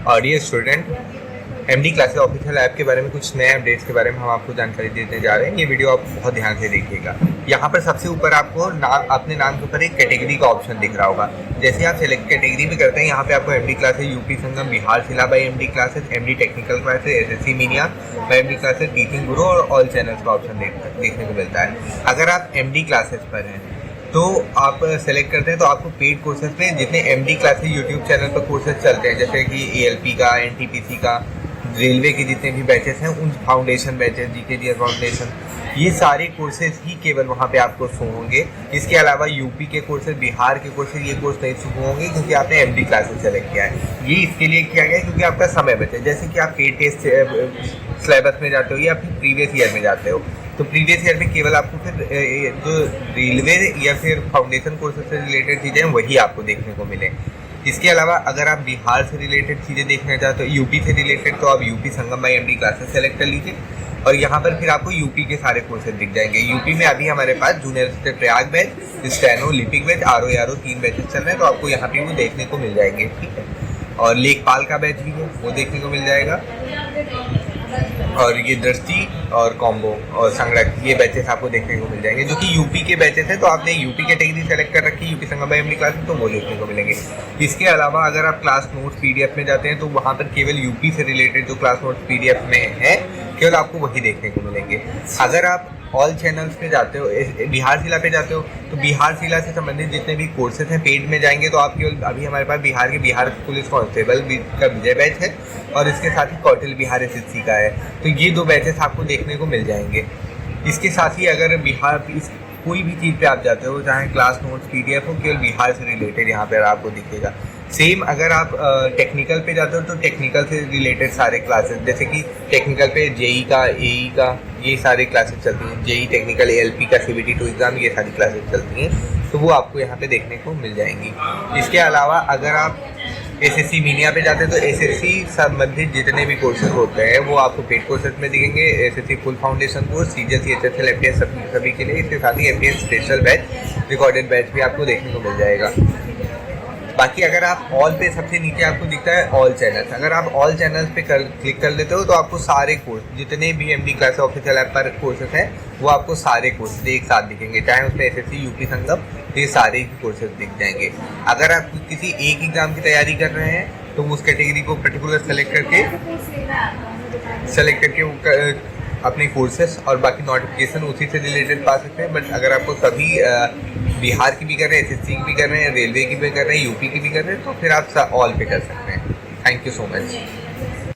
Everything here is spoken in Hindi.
Audio student, MD classes official app के बारे में कुछ नए अपडेट्स के बारे में हम आपको जानकारी देने जा रहे हैं। ये वीडियो आप बहुत ध्यान से देखिएगा। यहाँ पर सबसे ऊपर आपको नाम, अपने नाम के ऊपर एक कैटेगरी का ऑप्शन दिख रहा होगा। जैसे आप सेलेक्ट कैटेगरी में करते हैं, यहाँ पे आपको एमडी क्लासेस यूपी संगम, बिहार सिला by MD classes, MD technical classes, SSC media by MD classes, teaching गुरु और ऑल चैनल्स का ऑप्शन देखने को मिलता है। अगर आप एमडी क्लासेस पर हैं तो आप सेलेक्ट करते हैं तो आपको पेड कोर्सेज में जितने एमडी क्लासेस यूट्यूब चैनल पर कोर्सेज चलते हैं, जैसे कि एएलपी का, एनटीपीसी का, रेलवे के जितने भी बैचेस हैं, उन फाउंडेशन बैचेस, जीके फाउंडेशन, ये सारे कोर्सेज ही केवल वहाँ पे आपको शो होंगे। इसके अलावा यूपी के कोर्सेज, बिहार के कोर्सेज, ये कोर्स नहीं शो होंगे क्योंकि आपने एमडी क्लासेस सेलेक्ट किया है। ये इसके लिए किया गया है क्योंकि आपका समय बचे। जैसे कि आप पेड टेस्ट सिलेबस में जाते हो या फिर प्रीवियस ईयर में जाते हो, तो प्रीवियस ईयर में केवल आपको फिर जो रेलवे या फिर फाउंडेशन कोर्सेज से रिलेटेड चीज़ें हैं वही आपको देखने को मिले। इसके अलावा अगर आप बिहार से रिलेटेड चीज़ें देखना चाहते हो, यूपी से रिलेटेड, तो आप UP Sangam by MD classes select कर लीजिए और यहाँ पर फिर आपको यूपी के सारे कोर्सेज दिख जाएंगे। यूपी में अभी हमारे पास जूनियर से प्रयाग बैच, स्टेनो, लिपिक बैच, आरओ 3 बैचेस चल रहे हैं, तो आपको यहाँ पे वो देखने को मिल जाएंगे। ठीक है, और लेखपाल का बैच भी है, वो देखने को मिल जाएगा। और ये दृष्टि और कॉम्बो और संगणक, ये बैचेस आपको देखने को मिल जाएंगे जो कि यूपी के बैचेस हैं। तो आपने यूपी कैटेगरी सेलेक्ट कर रखी है, UP Sangam by MD classes, तो वो देखने को मिलेंगे। इसके अलावा अगर आप क्लास नोट्स पीडीएफ में जाते हैं तो वहाँ पर केवल यूपी से रिलेटेड जो क्लास नोट्स पीडीएफ में है केवल आपको वही देखने को मिलेंगे। अगर आप ऑल चैनल्स पे जाते हो, बिहार सिला पे जाते हो, तो बिहार सिला से संबंधित जितने भी कोर्सेज हैं पेड में जाएंगे तो आप केवल, अभी हमारे पास बिहार पुलिस कांस्टेबल का विजय बैच है और इसके साथ ही कौटिल्य बिहार एसएससी का है, तो ये 2 बैचेस आपको देखने को मिल जाएंगे। इसके साथ ही अगर बिहार कोई भी चीज़ पे आप जाते हो, चाहे क्लास नोट्स पीडीएफ हो, केवल बिहार से रिलेटेड यहाँ पर आपको दिखेगा। सेम अगर आप टेक्निकल पे जाते हो तो टेक्निकल से रिलेटेड सारे क्लासेस, जैसे कि टेक्निकल पे जेई का, एई का, ये सारी क्लासेस चलती हैं। जेई टेक्निकल, एएलपी का, सीबीटी 2 एग्ज़ाम, ये सारी क्लासेस चलती हैं, तो वो आपको यहाँ पे देखने को मिल जाएंगी। इसके अलावा अगर आप एसएससी मीडिया पे जाते हैं तो एसएससी संबंधित जितने भी कोर्सेज होते हैं वो आपको पेड कोर्सेज में दिखेंगे। SSC full foundation course, CGL, HSL, FTS सभी के लिए। इसके साथ ही FTS special batch, recorded batch भी आपको देखने को मिल जाएगा। बाकी अगर आप ऑल पे, सबसे नीचे आपको दिखता है ऑल चैनल्स, अगर आप ऑल चैनल्स पे क्लिक कर लेते हो तो आपको सारे कोर्स, जितने भी एमडी क्लासेस ऑफिशियल ऐप पर कोर्सेज हैं, वो आपको सारे कोर्सेज एक साथ दिखेंगे, चाहे उसमें एसएससी, यूपी संगम, ये सारे ही कोर्सेज दिख जाएंगे। अगर आप किसी एक एग्जाम की तैयारी कर रहे हैं तो उस कैटेगरी को पर्टिकुलर सेलेक्ट करके अपने कोर्सेज और बाकी नोटिफिकेशन उसी से रिलेटेड पा सकते हैं। बट अगर आपको सभी बिहार की भी कर रहे हैं, एसएससी की भी कर रहे हैं, रेलवे की भी कर रहे हैं, यूपी की भी कर रहे हैं, तो फिर आप ऑल पे कर सकते हैं। Thank you so much.